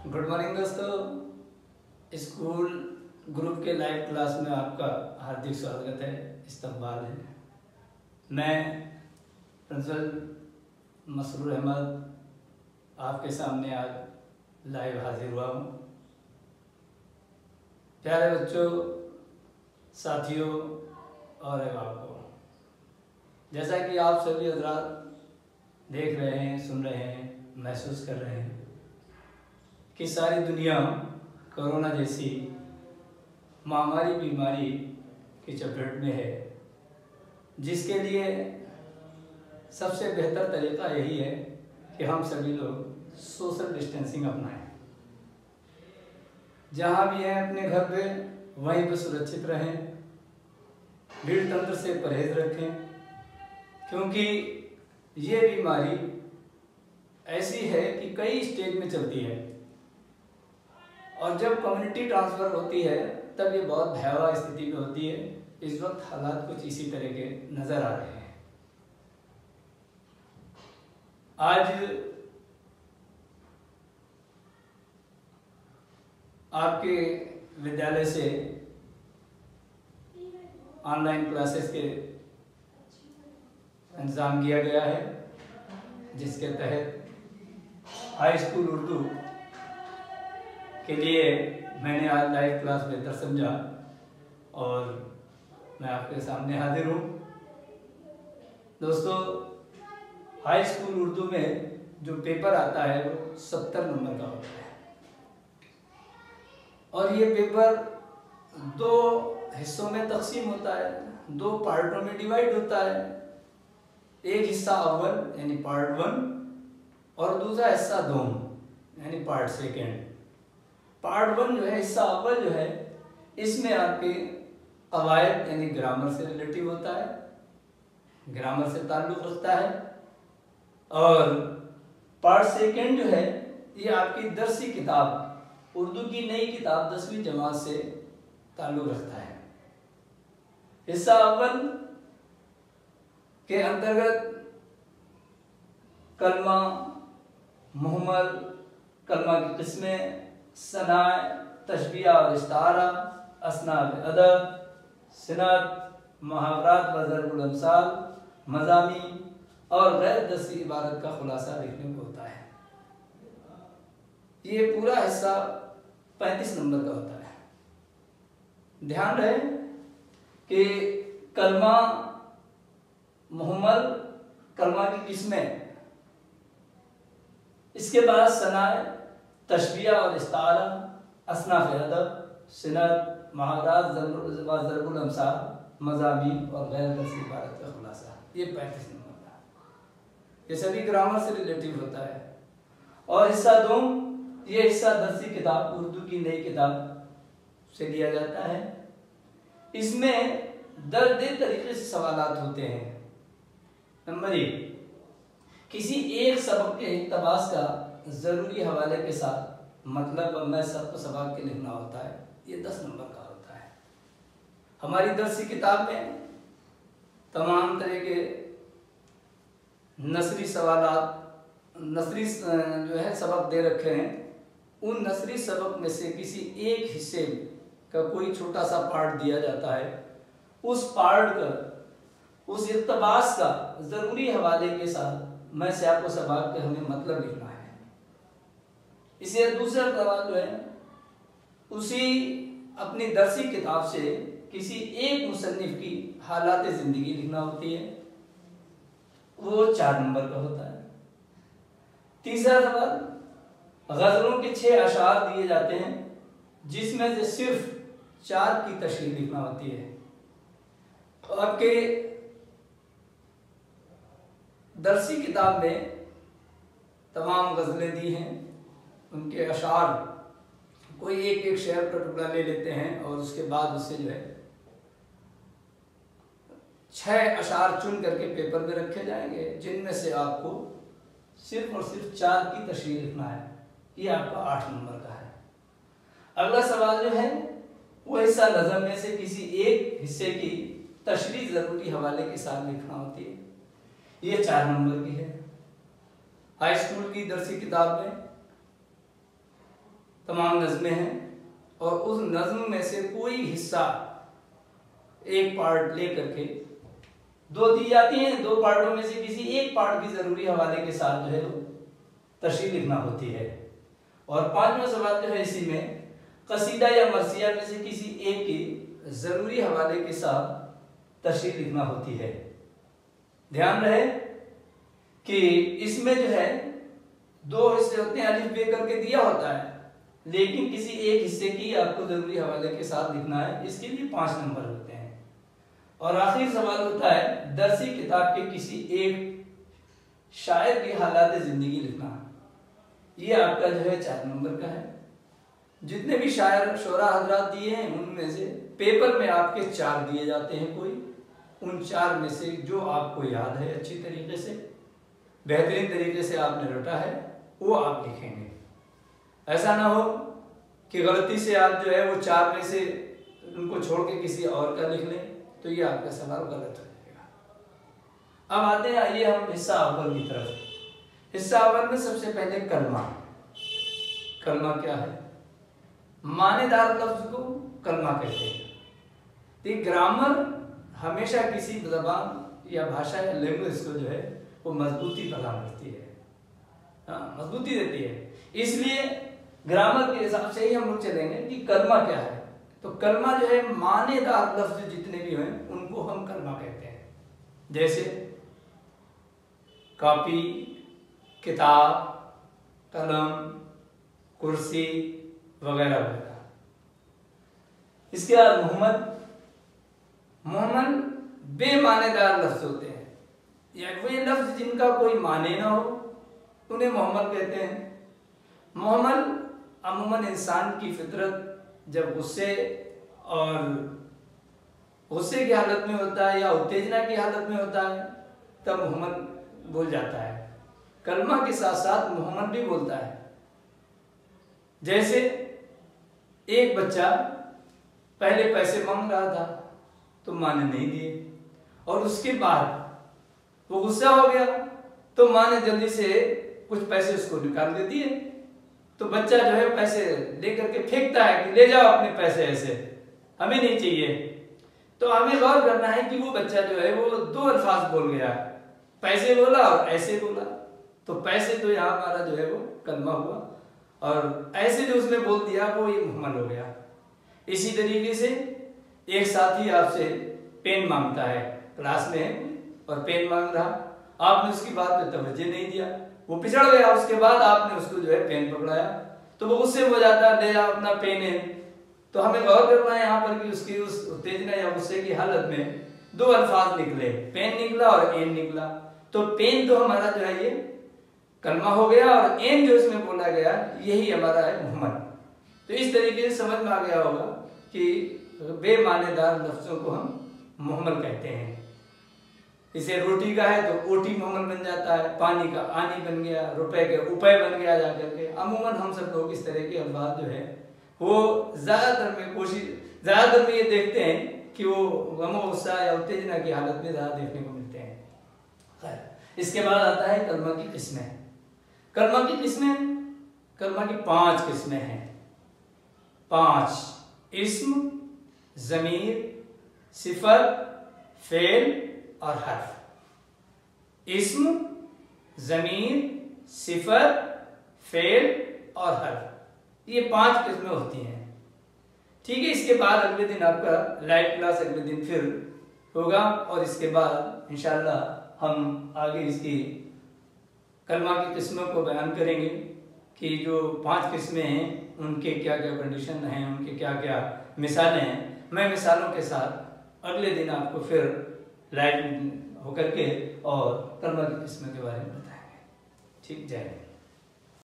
Good morning दोस्तों। School group के live class में आपका हार्दिक स्वागत है, इस्तकबाल है। मैं प्रिंसिपल मसरूर अहमद आपके सामने आज लाइव हाजिर हुआ हूँ। प्यारे बच्चों, साथियों और अभिभावकों, जैसा कि आप सभी हजरात देख रहे हैं, सुन रहे हैं, महसूस कर रहे हैं कि सारी दुनिया कोरोना जैसी महामारी बीमारी की चपेट में है, जिसके लिए सबसे बेहतर तरीका यही है कि हम सभी लोग सोशल डिस्टेंसिंग अपनाएं। जहाँ भी हैं अपने घर पे वहीं पर सुरक्षित रहें, भीड़ तंत्र से परहेज रखें, क्योंकि ये बीमारी ऐसी है कि कई स्टेज में चलती है और जब कम्युनिटी ट्रांसफर होती है तब ये बहुत भयावह स्थिति में होती है। इस वक्त हालात कुछ इसी तरह के नजर आ रहे हैं। आज आपके विद्यालय से ऑनलाइन क्लासेस के इंतजाम किया गया है, जिसके तहत हाई स्कूल उर्दू के लिए मैंने आज लाइव क्लास बेहतर समझा और मैं आपके सामने हाजिर हूँ। दोस्तों, हाई स्कूल उर्दू में जो पेपर आता है वो 70 नंबर का होता है और ये पेपर 2 हिस्सों में तकसीम होता है, 2 पार्टों में डिवाइड होता है। एक हिस्सा अव्वल यानी पार्ट 1 और दूसरा हिस्सा दोम यानी पार्ट 2। पार्ट 1 जो है, हिस्सा अव्वल जो है, इसमें आपके कवायद यानी ग्रामर से रिलेटिव होता है, ग्रामर से ताल्लुक़ रखता है। और पार्ट 2 जो है ये आपकी दरसी किताब, उर्दू की नई किताब 10वीं जमात से ताल्लुक़ रखता है। हिस्सा अव्वल के अंतर्गत कलमा, मुहम्मल, कलमा की किस्में, सनाए, तशबीह और इस्तारा, असनाद अदब, सिनत, मुहावरात व ज़रबुल अमसाल, मज़ामी और गैर दरसी इबारत का खुलासा लिखने को होता है। ये पूरा हिस्सा 35 नंबर का होता है। ध्यान रहे कि कलमा, मुहम्मल, कलमा की किस्में, इसके बाद सनाए, तशबीह और इस्तारा, असनाफ अदब, सिनत, मुहावरात, ज़रबुल अमसाल, मज़ामी और गैर दरसी इबारत का खुलासा, ये 35 नंबर का। ये सभी ग्रामर से रिलेटिव होता है। और हिस्सा 2, ये हिस्सा दरसी किताब, उर्दू की नई किताब से लिया जाता है। इसमें दर्ज तरीके से सवालात होते हैं। नंबर 1, किसी एक सबक के इक़्तिबास का ज़रूरी हवाले के साथ मतलब मैं सबको सबक के लिखना होता है, ये 10 नंबर का होता है। हमारी दरसी किताब में तमाम तरह के नसरी सवालात, नसरी जो है सबक दे रखे हैं। उन नसरी सबक में से किसी एक हिस्से का कोई छोटा सा पार्ट दिया जाता है। उस पार्ट का, उस इक़्तिबास का ज़रूरी हवाले के साथ मैं से आपको सबक के हमें मतलब लिखना है। इसे दूसरा सवाल जो है, उसी अपनी दरसी किताब से किसी एक मुसन्निफ की हालात ज़िंदगी लिखना होती है, वो 4 नंबर का होता है। तीसरा सवाल, गज़लों के 6 अशार दिए जाते हैं, जिसमें से सिर्फ 4 की तशरीह लिखना होती है। तो आपके दरसी किताब में तमाम गज़लें दी हैं, उनके अशार, कोई एक शेर का टुकड़ा ले लेते हैं और उसके बाद उससे जो है 6 अशार चुन करके पेपर पे रखे जाएंगे, जिनमें से आपको सिर्फ और सिर्फ 4 की तशरीह लिखना है। ये आपका 8 नंबर का है। अगला सवाल जो है वो हिस्सा नज़म में से किसी एक हिस्से की तशरीह ज़रूरी हवाले के साथ लिखना होती है, ये 4 नंबर की है। हाई स्कूल की दरसी किताब में तमाम नज़में हैं और उस नज़्म में से कोई हिस्सा एक पार्ट ले करके दो दी जाती हैं, दो पार्टों में से किसी एक पार्ट की ज़रूरी हवाले के साथ जो है तशरीह लिखना होती है। और पांचवा सवाल जो है इसी में कसीदा या मरसिया में से किसी एक की ज़रूरी हवाले के साथ तशरीह लिखना होती है। ध्यान रहे कि इसमें जो है दो हिस्से होते हैं, अलिफ बे करके दिया होता है, लेकिन किसी एक हिस्से की आपको जरूरी हवाले के साथ लिखना है, इसके लिए 5 नंबर होते हैं। और आखिरी सवाल होता है दरसी किताब के किसी एक शायर की हालात जिंदगी लिखना। ये आपका जो है 4 नंबर का है। जितने भी शायर शोरा हजरात दिए हैं उनमें से पेपर में आपके 4 दिए जाते हैं, कोई उन 4 में से जो आपको याद है अच्छी तरीके से, बेहतरीन तरीके से आपने रटा है, वो आप लिखेंगे। ऐसा ना हो कि गलती से आप जो है वो 4 में से उनको छोड़ के किसी और का लिख लें, तो ये आपका सवाल गलत हो जाएगा। अब आते हैं, आइए हम हिस्सा अव्वल की तरफ। हिस्सा अव्वल में सबसे पहले कलमा। कलमा क्या है? मानेदार लफ्ज को कलमा कहते हैं। तो ग्रामर हमेशा किसी जबान या भाषा या लैंग्वेज को जो है वो मजबूती प्रदान करती है, मजबूती देती है। इसलिए ग्रामर के हिसाब से ही हम लोग चलेंगे कि कलमा क्या है। तो कलमा जो है मानेदार लफ्ज जितने भी हैं उनको हम कलमा कहते हैं। जैसे कॉपी, किताब, कलम, कुर्सी वगैरह वगैरह। इसके बाद मोहम्मद। मोहम्मद बेमानेदार लफ्ज होते हैं, या वे लफ्ज जिनका कोई माने ना हो उन्हें मोहम्मद कहते हैं। मोहम्मद अमूमन इंसान की फितरत जब गुस्से की हालत में होता है या उत्तेजना की हालत में होता है तब मोहम्मद बोल जाता है। कलमा के साथ साथ मोहम्मद भी बोलता है। जैसे एक बच्चा पहले पैसे मांग रहा था तो माँ ने नहीं दिए, और उसके बाद वो गुस्सा हो गया तो माँ ने जल्दी से कुछ पैसे उसको निकाल के दिए। तो बच्चा जो है पैसे लेकर के फेंकता है कि ले जाओ अपने पैसे, ऐसे हमें नहीं चाहिए। तो हमें गौर करना है कि वो बच्चा जो है वो 2 अल्फाज बोल गया, पैसे बोला और ऐसे बोला। तो पैसे तो यहाँ हमारा जो है वो कलमा हुआ, और ऐसे जो उसने बोल दिया वो ये मोहम्मद हो गया। इसी तरीके से एक साथी आपसे पेन मांगता है, क्लास में है और पेन मांग रहा, आपने उसकी बात पे तवज्जो नहीं दिया, वो पिछड़ गया। उसके बाद आपने उसको जो है पेन पकड़ाया तो वो गुस्से हो जाता है, ले जा अपना पेन है। तो हमें गौर करना है यहाँ पर कि उसकी उस उत्तेजना या गुस्से की हालत में 2 अल्फाज निकले, पेन निकला और एन निकला। तो पेन तो हमारा जो है ये कलमा हो गया, और एन जो इसमें बोला गया यही हमारा है मोहम्मद। तो इस तरीके से समझ में आ गया होगा कि बेमानेदार लफ्जों को हम मोहम्मद कहते हैं। इसे रोटी का है तो ओटी मोहम्मद बन जाता है, पानी का आनी बन गया, रुपए के उपाय बन गया जाकर के। अमूमन हम सब लोग इस तरह के अल्फाज जो है वो ज्यादातर में ये देखते हैं कि वो गम गुस्सा या उत्तेजना की हालत में ज्यादा देखने को मिलते हैं। खैर, इसके बाद आता है कलमा की किस्में। कलमा की किस्में, कलमा की 5 किस्में हैं। 5: इस्म, ज़मीर, सिफत, फेल और हर्फ। इस्म, ज़मीर, सिफत, फेल और हर्फ, ये 5 किस्में होती हैं। ठीक है, इसके बाद अगले दिन आपका लाइव क्लास अगले दिन फिर होगा, और इसके बाद इंशाअल्लाह हम आगे इसकी कलमा की किस्मों को बयान करेंगे कि जो 5 किस्में हैं उनके क्या क्या कंडीशन हैं, उनके क्या क्या मिसालें हैं। मैं मिसालों के साथ अगले दिन आपको फिर लाइव होकर के और कलमा की किस्मों के बारे में बताएंगे। ठीक, जय हिंद।